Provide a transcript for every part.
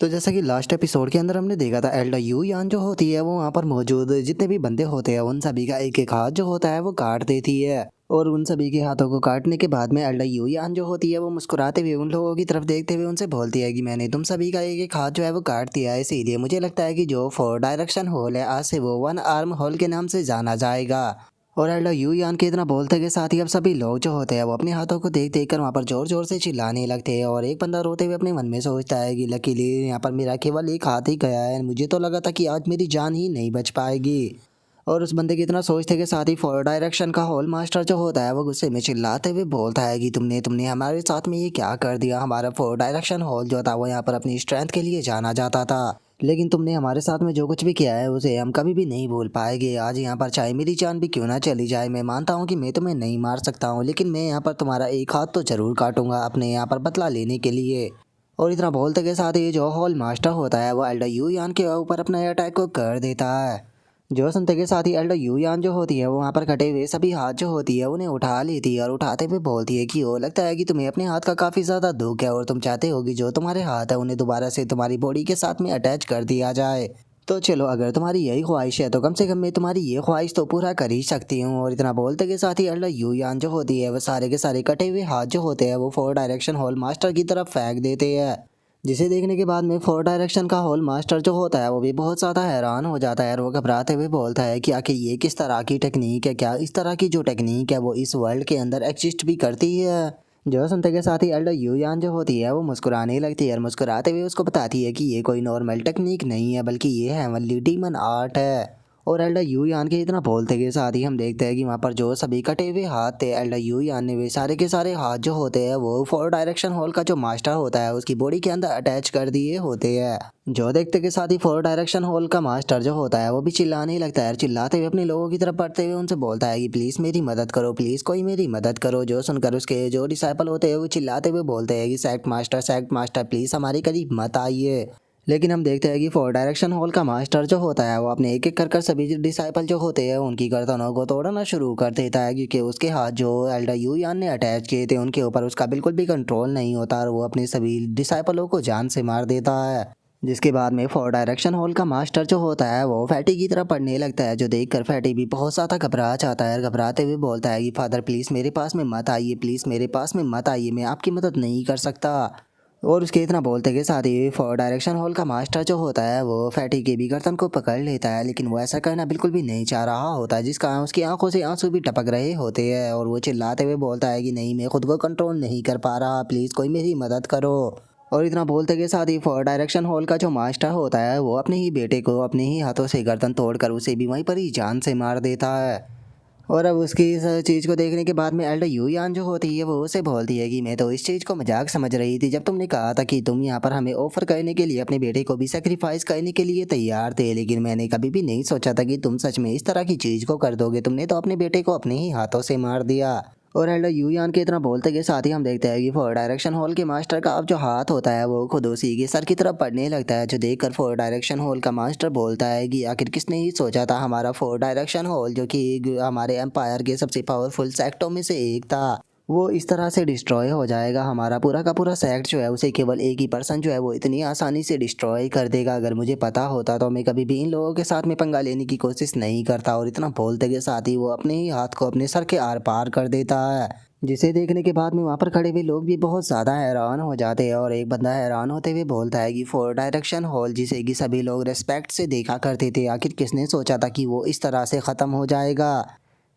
तो जैसा कि लास्ट एपिसोड के अंदर हमने देखा था, एल्डा यू यान जो होती है वो वहाँ पर मौजूद जितने भी बंदे होते हैं उन सभी का एक एक हाथ जो होता है वो काट देती है। और उन सभी के हाथों को काटने के बाद में एल्डा यू यान जो होती है वो मुस्कुराते हुए उन लोगों की तरफ देखते हुए उनसे बोलती है कि मैंने तुम सभी का एक एक हाथ जो है वो काट दिया है, इसीलिए मुझे लगता है कि जो 4 डायरेक्शन होल है आज से वो 1 आर्म होल के नाम से जाना जाएगा। और एल्डा यू यान के इतना बोलते के साथ ही अब सभी लोग जो होते हैं वो अपने हाथों को देख देख कर वहाँ पर जोर जोर से चिल्लाने लगते हैं। और एक बंदा रोते हुए अपने मन में सोचता है कि लकीली यहाँ पर मेरा केवल एक हाथ ही गया है, मुझे तो लगा था कि आज मेरी जान ही नहीं बच पाएगी। और उस बंदे के इतना सोचते के साथ ही 4 डायरेक्शन का होल मास्टर जो होता है वो गुस्से में चिल्लाते हुए बोलता है कि तुमने तुमने हमारे साथ में ये क्या कर दिया। हमारा 4 डायरेक्शन होल जो था वो यहाँ पर अपनी स्ट्रेंथ के लिए जाना जाता था, लेकिन तुमने हमारे साथ में जो कुछ भी किया है उसे हम कभी भी नहीं भूल पाएंगे। आज यहाँ पर चाहे मेरी जान भी क्यों ना चली जाए, मैं मानता हूँ कि मैं तुम्हें नहीं मार सकता हूँ, लेकिन मैं यहाँ पर तुम्हारा एक हाथ तो जरूर काटूंगा अपने यहाँ पर बदला लेने के लिए। और इतना बोलते के साथ ही जो हॉल मास्टर होता है वो एल्डा यू यान के ऊपर अपने अटैक को कर देता है। जो सुनते के साथ ही एल्डा यू यान जो होती है वो वहाँ पर कटे हुए सभी हाथ जो होती है उन्हें उठा लेती है और उठाते हुए बोलती है कि वो लगता है कि तुम्हें अपने हाथ का काफ़ी ज़्यादा दुख है और तुम चाहते हो कि जो तुम्हारे हाथ है उन्हें दोबारा से तुम्हारी बॉडी के साथ में अटैच कर दिया जाए। तो चलो, अगर तुम्हारी यही ख्वाहिश है तो कम से कम मैं तुम्हारी ये ख्वाहिश तो पूरा कर ही सकती हूँ। और इतना बोलते के साथ ही एल्डा यू यान जो होती है वो सारे के सारे कटे हुए हाथ जो होते हैं वो 4 डायरेक्शन हॉल मास्टर की तरफ फेंक देते हैं, जिसे देखने के बाद में 4 डायरेक्शन का होल मास्टर जो होता है वो भी बहुत ज़्यादा हैरान हो जाता है और वो घबराते हुए बोलता है कि आखिर ये किस तरह की टेक्निक है, क्या इस तरह की जो टेक्निक है वो इस वर्ल्ड के अंदर एग्जिस्ट भी करती है। जो सुनते के साथ ही एल्डा यू यान जो होती है वो मुस्कुराने लगती है और मुस्कुराते हुए उसको बताती है कि ये कोई नॉर्मल टेक्निक नहीं है बल्कि ये हेवनली डीमन आर्ट है। और एल्डा यू यान के इतना बोलते के साथ ही हम देखते हैं कि वहाँ पर जो सभी कटे हुए हाथ थे एल्डा यू यान ने वे सारे के सारे हाथ जो होते हैं वो 4 डायरेक्शन हॉल का जो मास्टर होता है उसकी बॉडी के अंदर अटैच कर दिए होते हैं। जो देखते के साथ ही 4 डायरेक्शन हॉल का मास्टर जो होता है वो भी चिल्लाने लगता है, चिल्लाते हुए अपने लोगों की तरफ बढ़ते हुए उनसे बोलता है कि प्लीज़ मेरी मदद करो, प्लीज़ कोई मेरी मदद करो। जो सुनकर उसके जो डिसाइपल होते हैं वो चिल्लाते हुए बोलते हैं कि सेक्ट मास्टर प्लीज़ हमारे करीब मत आइए। लेकिन हम देखते हैं कि 4 डायरेक्शन हॉल का मास्टर जो होता है वो अपने एक एक कर सभी डिसाइपल जो होते हैं उनकी गर्दनों को तोड़ना शुरू कर देता है, क्योंकि उसके हाथ जो एल्डा यू यान ने अटैच किए थे उनके ऊपर उसका बिल्कुल भी कंट्रोल नहीं होता और वो अपने सभी डिसाइपलों को जान से मार देता है। जिसके बाद में 4 डायरेक्शन हॉल का मास्टर जो होता है वो फैटी की तरफ पढ़ने लगता है, जो देखकर फैटी भी बहुत ज़्यादा घबरा जाता है और घबराते हुए बोलता है कि फादर प्लीज़ मेरे पास में मत आइए, प्लीज़ मेरे पास में मत आइए, मैं आपकी मदद नहीं कर सकता। और उसके इतना बोलते के साथ ही 4 डायरेक्शन हॉल का मास्टर जो होता है वो फैटी के भी गर्दन को पकड़ लेता है, लेकिन वो ऐसा करना बिल्कुल भी नहीं चाह रहा होता है, जिस कारण उसकी आंखों से आंसू भी टपक रहे होते हैं। और वो चिल्लाते हुए बोलता है कि नहीं, मैं खुद को कंट्रोल नहीं कर पा रहा, प्लीज़ कोई मेरी मदद करो। और इतना बोलते के साथ ही 4 डायरेक्शन हॉल का जो मास्टर होता है वो अपने ही बेटे को अपने ही हाथों से गर्दन तोड़कर उसे भी वहीं पर ही जान से मार देता है। और अब उसकी इस चीज़ को देखने के बाद में एल्डा यू यान जो होती है वो उसे बोलती है कि मैं तो इस चीज़ को मजाक समझ रही थी, जब तुमने कहा था कि तुम यहाँ पर हमें ऑफर करने के लिए अपने बेटे को भी सेक्रीफाइस करने के लिए तैयार थे, लेकिन मैंने कभी भी नहीं सोचा था कि तुम सच में इस तरह की चीज़ को कर दोगे। तुमने तो अपने बेटे को अपने ही हाथों से मार दिया। और एल्डा यू यान के इतना बोलते के साथ ही हम देखते हैं कि 4 डायरेक्शन हॉल के मास्टर का अब जो हाथ होता है वो खुद उसी के सर की तरफ पड़ने लगता है, जो देखकर 4 डायरेक्शन हॉल का मास्टर बोलता है कि आखिर किसने ही सोचा था हमारा 4 डायरेक्शन हॉल, जो कि हमारे एम्पायर के सबसे पावरफुल सेक्टों में से एक था, वो इस तरह से डिस्ट्रॉय हो जाएगा। हमारा पूरा का पूरा सेक्ट जो है उसे केवल एक ही पर्सन जो है वो इतनी आसानी से डिस्ट्रॉय कर देगा। अगर मुझे पता होता तो मैं कभी भी इन लोगों के साथ में पंगा लेने की कोशिश नहीं करता। और इतना बोलते के साथ ही वो अपने ही हाथ को अपने सर के आर पार कर देता है, जिसे देखने के बाद में वहाँ पर खड़े हुए लोग भी बहुत ज़्यादा हैरान हो जाते हैं। और एक बंदा हैरान होते हुए बोलता है कि 4 डायरेक्शन हॉल जिसे कि सभी लोग रेस्पेक्ट से देखा करते थे, आखिर किसने सोचा था कि वो इस तरह से ख़त्म हो जाएगा।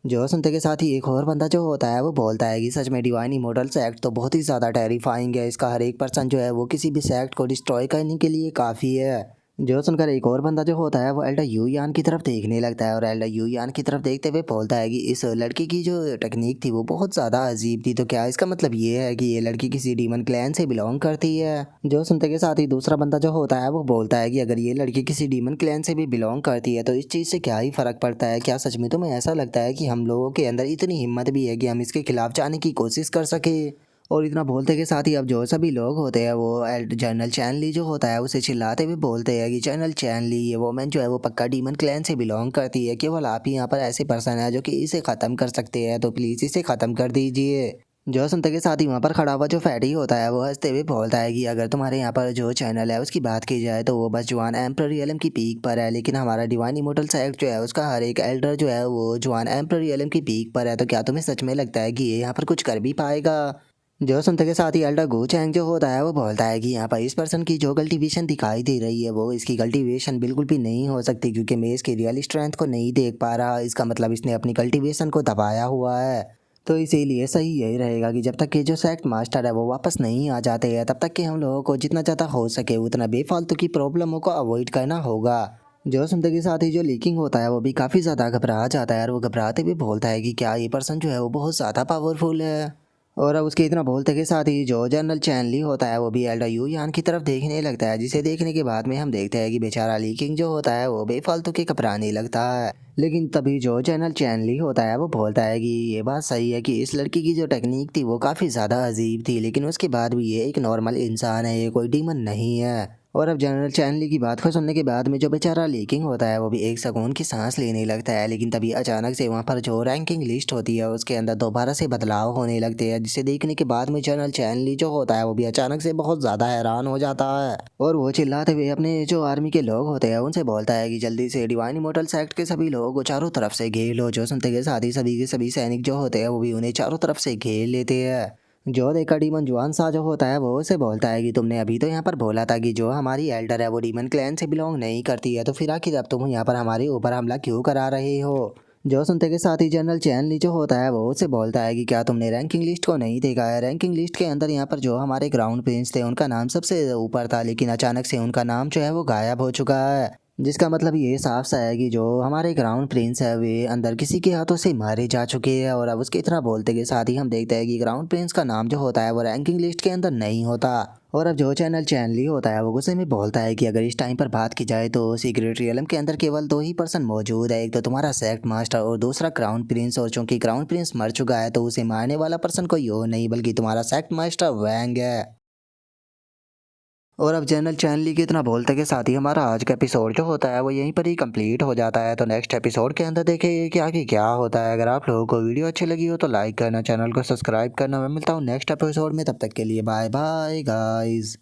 जो सुनते के साथ ही एक और बंदा जो होता है वो बोलता है कि सच में डिवाइन इमोर्टल सेक्ट तो बहुत ही ज़्यादा टेरिफाइंग है, इसका हर एक पर्सन जो है वो किसी भी सेक्ट को डिस्ट्रॉय करने के लिए काफ़ी है। जो सुनकर एक और बंदा जो होता है वो एल्डा यू यान की तरफ देखने लगता है और एल्डा यू यान की तरफ देखते हुए बोलता है कि इस लड़की की जो टेक्निक थी वो बहुत ज़्यादा अजीब थी, तो क्या इसका मतलब ये है कि ये लड़की किसी डीमन क्लैन से बिलोंग करती है। जो सुनते के साथ ही दूसरा बंदा जो होता है वो बोलता है कि अगर ये लड़की किसी डीमन क्लैन से भी बिलोंग करती है तो इस चीज़ से क्या ही फ़र्क पड़ता है, क्या सच में तुम्हें ऐसा लगता है कि हम लोगों के अंदर इतनी हिम्मत भी है कि हम इसके खिलाफ जाने की कोशिश कर सके। और इतना बोलते के साथ ही अब जो सभी लोग होते हैं वो जनरल चैनली जो होता है उसे चिल्लाते हुए बोलते हैं कि जनरल चैनली, ये वोमेन जो है वो पक्का डीमन क्लैन से बिलोंग करती है, केवल आप ही यहाँ पर ऐसे पर्सन है जो कि इसे ख़त्म कर सकते हैं, तो प्लीज़ इसे ख़त्म कर दीजिए। जो सुनते के साथ ही वहाँ पर खड़ा हुआ जो फैटी होता है वो हंसते हुए बोलता है कि अगर तुम्हारे यहाँ पर जो चैनल है उसकी बात की जाए तो वो बस जवान एम्परर रियलम की पीक पर है, लेकिन हमारा डिवाइन इमोर्टल सेक्ट जो है उसका हर एक एल्डर जो है वो जवान एम्परर रियलम की पीक पर है। तो क्या तुम्हें सच में लगता है कि ये यहाँ पर कुछ कर भी पाएगा? जो सुनते के साथ ही एल्डर गो चैंग जो होता है वो बोलता है कि यहाँ पर इस पर्सन की जो कल्टीवेशन दिखाई दे रही है वो इसकी कल्टीवेशन बिल्कुल भी नहीं हो सकती, क्योंकि मैं इसकी रियल स्ट्रेंथ को नहीं देख पा रहा। इसका मतलब इसने अपनी कल्टीवेशन को दबाया हुआ है। तो इसीलिए सही यही रहेगा कि जब तक कि जो सेक्ट मास्टर है वो वापस नहीं आ जाते हैं तब तक कि हम लोगों को जितना ज़्यादा हो सके उतना बेफालतू की प्रॉब्लमों को अवॉइड करना होगा। जो सुनते के साथ ही जो लीकिंग होता है वो भी काफ़ी ज़्यादा घबरा जाता है और वो घबराते हुए बोलता है कि क्या ये पर्सन जो है वो बहुत ज़्यादा पावरफुल है। और अब उसके इतना बोलते के साथ ही जो जनरल चैनली होता है वो भी एल्डर यू यान की तरफ देखने लगता है, जिसे देखने के बाद में हम देखते हैं कि बेचारा लीकिंग जो होता है वो बेफालतू के घबराने लगता है। लेकिन तभी जो जनरल चैनली होता है वो बोलता है कि ये बात सही है कि इस लड़की की जो टेक्निक थी वो काफ़ी ज़्यादा अजीब थी, लेकिन उसके बाद भी ये एक नॉर्मल इंसान है, ये कोई डीमन नहीं है। और अब जनरल चैनली की बात को सुनने के बाद में जो बेचारा लीकिंग होता है वो भी एक सुकून की सांस लेने लगता है। लेकिन तभी अचानक से वहाँ पर जो रैंकिंग लिस्ट होती है उसके अंदर दोबारा से बदलाव होने लगते हैं, जिसे देखने के बाद में जनरल चैनली जो होता है वो भी अचानक से बहुत ज़्यादा हैरान हो जाता है और वो चिल्लाते हुए अपने जो आर्मी के लोग होते हैं उनसे बोलता है कि जल्दी से डिवाइन इमोर्टल सेक्ट के सभी लोगों को चारों तरफ से घेर लो। जो सुनते के साथ ही सभी के सभी सैनिक जो होते हैं वो भी उन्हें चारों तरफ से घेर लेते हैं। जो देखकर डीमन जुआन सा जो होता है वो उसे बोलता है कि तुमने अभी तो यहाँ पर बोला था कि जो हमारी एल्डर है वो डीमन क्लैन से बिलोंग नहीं करती है, तो फिर आखिर अब तुम यहाँ पर हमारे ऊपर हमला क्यों करा रहे हो? जो सुनते के साथ ही जनरल चैनली जो होता है वो उसे बोलता है कि क्या तुमने रैंकिंग लिस्ट को नहीं देखा है? रैंकिंग लिस्ट के अंदर यहाँ पर जो हमारे ग्राउंड प्रिंस थे उनका नाम सबसे ऊपर था, लेकिन अचानक से उनका नाम जो है वो गायब हो चुका है, जिसका मतलब ये साफ सा है कि जो हमारे ग्राउंड प्रिंस है वे अंदर किसी के हाथों से मारे जा चुके हैं। और अब उसके इतना बोलते के साथ ही हम देखते हैं कि ग्राउंड प्रिंस का नाम जो होता है वो रैंकिंग लिस्ट के अंदर नहीं होता। और अब जो चैनल चैनली होता है वो गुस्से में बोलता है कि अगर इस टाइम पर बात की जाए तो सीक्रेट रियलम के अंदर केवल दो ही पर्सन मौजूद है, एक तो तुम्हारा सेक्ट मास्टर और दूसरा क्राउन प्रिंस। और चूंकि क्राउन प्रिंस मर चुका है तो उसे मारने वाला पर्सन कोई और नहीं बल्कि तुम्हारा सेक्ट मास्टर वैंग है। और अब जनरल चैनली के इतना बोलते के साथ ही हमारा आज का एपिसोड जो होता है वो यहीं पर ही कंप्लीट हो जाता है। तो नेक्स्ट एपिसोड के अंदर देखेंगे कि आगे क्या होता है। अगर आप लोगों को वीडियो अच्छी लगी हो तो लाइक करना, चैनल को सब्सक्राइब करना। मैं मिलता हूँ नेक्स्ट एपिसोड में, तब तक के लिए बाय बाय गाइज।